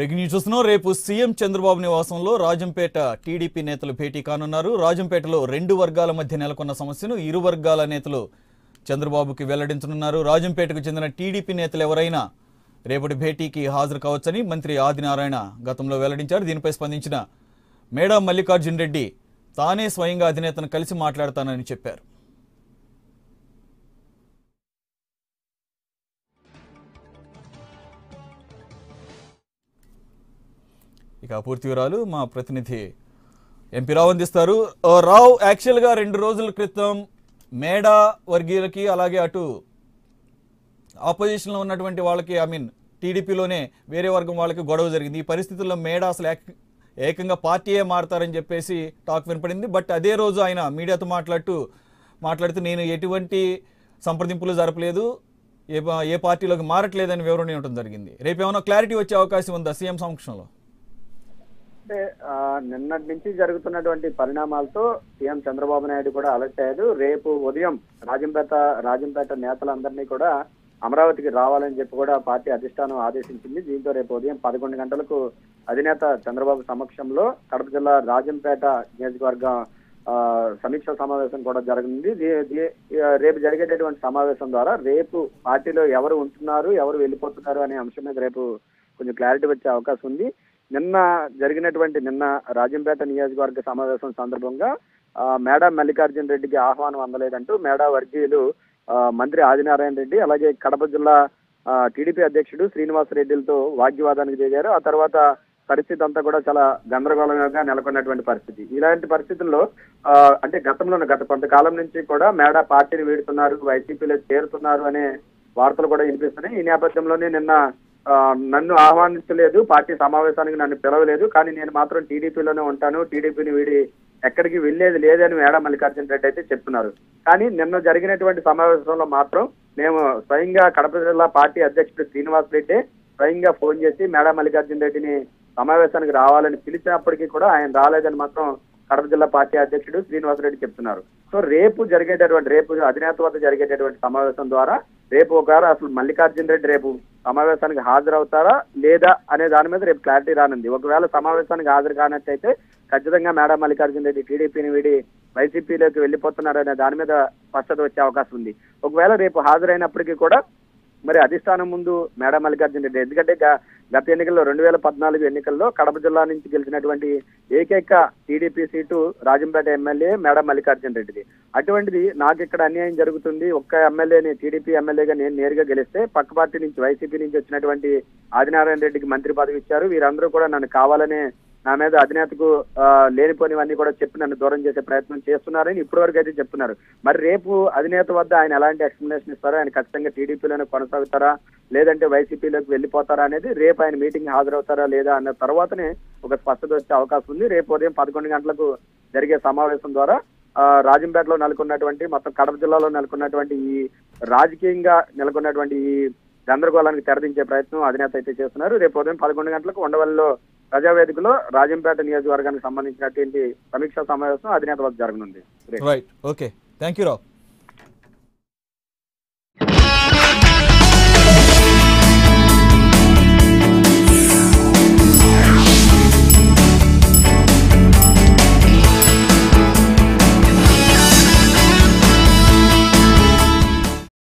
Breaking news చూస్తున్నాం. రేపు CM Chandrababu నివాసంలో రాజంపేట టీడీపీ నేతలు భేటీ కానున్నారు. రాజంపేటలో రెండు వర్గాల మధ్య నెలకొన్న సమస్యను ఇరు వర్గాల నేతలు చంద్రబాబుకి వెల్లడించనున్నారు. రాజంపేటకు చెందిన టీడీపీ నేతలు ఎవరైనా రేపటి భేటీకి హాజరు కావచ్చని మంత్రి ఆదినారాయణ గతంలో వెల్లడించారు. దీనిపై స్పందించిన మేడా మల్లికార్జున్ రెడ్డి తానే స్వయంగా అధినేతను కలిసి మాట్లాడతానని చెప్పారు. ఇక పూర్తి వివరాలు మా ప్రతినిధి ఎంపీ రావు అందిస్తారు. రావు, యాక్చువల్గా 2 రోజుల క్రితం మేడా వర్గీయులకి అలాగే అటు ఆపోజిషన్లో ఉన్నటువంటి వాళ్ళకి టీడీపీలోనే వేరే వర్గం వాళ్ళకి గొడవ జరిగింది. ఈ పరిస్థితుల్లో మేడా అసలు ఏకంగా పార్టీయే మారతారని చెప్పేసి టాక్ వినపడింది. బట్ అదే రోజు ఆయన మీడియాతో మాట్లాడుతూ నేను ఎటువంటి సంప్రదింపులు జరపలేదు, ఏ పార్టీలోకి మారట్లేదని వివరణ ఇవ్వడం జరిగింది. రేపు ఏమైనా క్లారిటీ వచ్చే అవకాశం ఉందా సీఎం సమక్షంలో? అంటే నిన్నటి నుంచి జరుగుతున్నటువంటి పరిణామాలతో సీఎం చంద్రబాబు నాయుడు కూడా అలర్ట్ అయ్యారు. రేపు ఉదయం రాజంపేట నేతలందరినీ కూడా అమరావతికి రావాలని చెప్పి కూడా పార్టీ అధిష్టానం ఆదేశించింది. దీంతో రేపు ఉదయం 11 గంటలకు అధినేత చంద్రబాబు సమక్షంలో కడప జిల్లా రాజంపేట నియోజకవర్గం సమీక్ష సమావేశం కూడా జరగనుంది. రేపు జరిగేటటువంటి సమావేశం ద్వారా రేపు పార్టీలో ఎవరు ఉంటున్నారు, ఎవరు వెళ్ళిపోతున్నారు అనే అంశం మీద రేపు కొంచెం క్లారిటీ వచ్చే అవకాశం ఉంది. నిన్న రాజంపేట నియోజకవర్గ సమావేశం సందర్భంగా మేడా మల్లికార్జున్ రెడ్డికి ఆహ్వానం అందలేదంటూ మేడా వర్గీయులు మంత్రి ఆదినారాయణ రెడ్డి అలాగే కడప జిల్లా టీడీపీ అధ్యక్షుడు శ్రీనివాస్ రెడ్డిలతో వాగ్వివాదానికి దిగారు. ఆ తర్వాత పరిస్థితి అంతా కూడా చాలా గందరగోళంగా నెలకొన్నటువంటి పరిస్థితి. ఇలాంటి పరిస్థితుల్లో అంటే గత కొంతకాలం నుంచి కూడా మేడా పార్టీని వీడుతున్నారు, వైసీపీలో చేరుతున్నారు అనే వార్తలు కూడా వినిపిస్తున్నాయి. ఈ నేపథ్యంలోనే నిన్న నన్ను ఆహ్వానించలేదు, పార్టీ సమావేశానికి నన్ను పిలవలేదు, కానీ నేను మాత్రం టీడీపీలోనే ఉంటాను, టీడీపీని వీడి ఎక్కడికి వెళ్లేది లేదని మేడా మల్లికార్జున రెడ్డి అయితే చెప్తున్నారు. కానీ నిన్న జరిగినటువంటి సమావేశంలో మాత్రం మేము స్వయంగా కడప జిల్లా పార్టీ అధ్యక్షుడు శ్రీనివాస్ రెడ్డి స్వయంగా ఫోన్ చేసి మేడా మల్లికార్జున రెడ్డిని సమావేశానికి రావాలని పిలిచినప్పటికీ కూడా ఆయన రాలేదని మాత్రం కడప జిల్లా పార్టీ అధ్యక్షుడు శ్రీనివాస్ రెడ్డి చెప్తున్నారు. సో రేపు అధినేత వద్ద జరిగేటటువంటి సమావేశం ద్వారా రేపు ఒకవేళ అసలు మల్లికార్జున రెడ్డి రేపు సమావేశానికి హాజరవుతారా లేదా అనే దాని మీద రేపు క్లారిటీ రానుంది. ఒకవేళ సమావేశానికి హాజరు కానట్టయితే ఖచ్చితంగా మేడా మల్లికార్జున రెడ్డి టీడీపీని వీడి వైసీపీలోకి వెళ్ళిపోతున్నారనే దాని మీద స్పష్టత వచ్చే అవకాశం ఉంది. ఒకవేళ రేపు హాజరైనప్పటికీ కూడా మరి అధిష్టానం ముందు మేడా మల్లికార్జున రెడ్డి, ఎందుకంటే గత ఎన్నికల్లో 2014 ఎన్నికల్లో కడప జిల్లా నుంచి గెలిచినటువంటి ఏకైక టీడీపీ సీటు రాజంపేట ఎమ్మెల్యే మేడా మల్లికార్జున రెడ్డిది. అటువంటిది నాకు ఇక్కడ అన్యాయం జరుగుతుంది, ఒక్క ఎమ్మెల్యేని టీడీపీ ఎమ్మెల్యేగా నేను నేరుగా గెలిస్తే పక్క పార్టీ నుంచి వైసీపీ నుంచి వచ్చినటువంటి ఆదినారాయణ రెడ్డికి మంత్రి పదవి ఇచ్చారు, వీరందరూ కూడా నన్ను కావాలనే నా మీద అధినేతకు లేనిపోనివన్నీ కూడా చెప్పి నన్ను దూరం చేసే ప్రయత్నం చేస్తున్నారని ఇప్పటి వరకు అయితే చెప్తున్నారు. మరి రేపు అధినేత వద్ద ఆయన ఎలాంటి ఎక్స్ప్లెనేషన్ ఇస్తారో, ఆయన ఖచ్చితంగా టీడీపీలోనే కొనసాగుతారా లేదంటే వైసీపీలోకి వెళ్ళిపోతారా అనేది రేపు ఆయన మీటింగ్ హాజరవుతారా లేదా అన్న తర్వాతనే ఒక స్పష్టత వచ్చే అవకాశం ఉంది. రేపు ఉదయం 11 గంటలకు జరిగే సమావేశం ద్వారా రాజంపేటలో నెలకొన్నటువంటి మొత్తం కడప జిల్లాలో నెలకొన్నటువంటి ఈ రాజకీయంగా నెలకొన్నటువంటి ఈ గందరగోళానికి తెరదించే ప్రయత్నం అధినేత అయితే చేస్తున్నారు. రేపు ఉదయం 11 గంటలకు ఉండవల్లిలో ప్రజావేదికలో రాజంపేట నియోజకవర్గానికి సంబంధించినటువంటి సమీక్షా సమావేశం అధినేత వద్ద జరగనుంది. Right, okay, thank you Rao.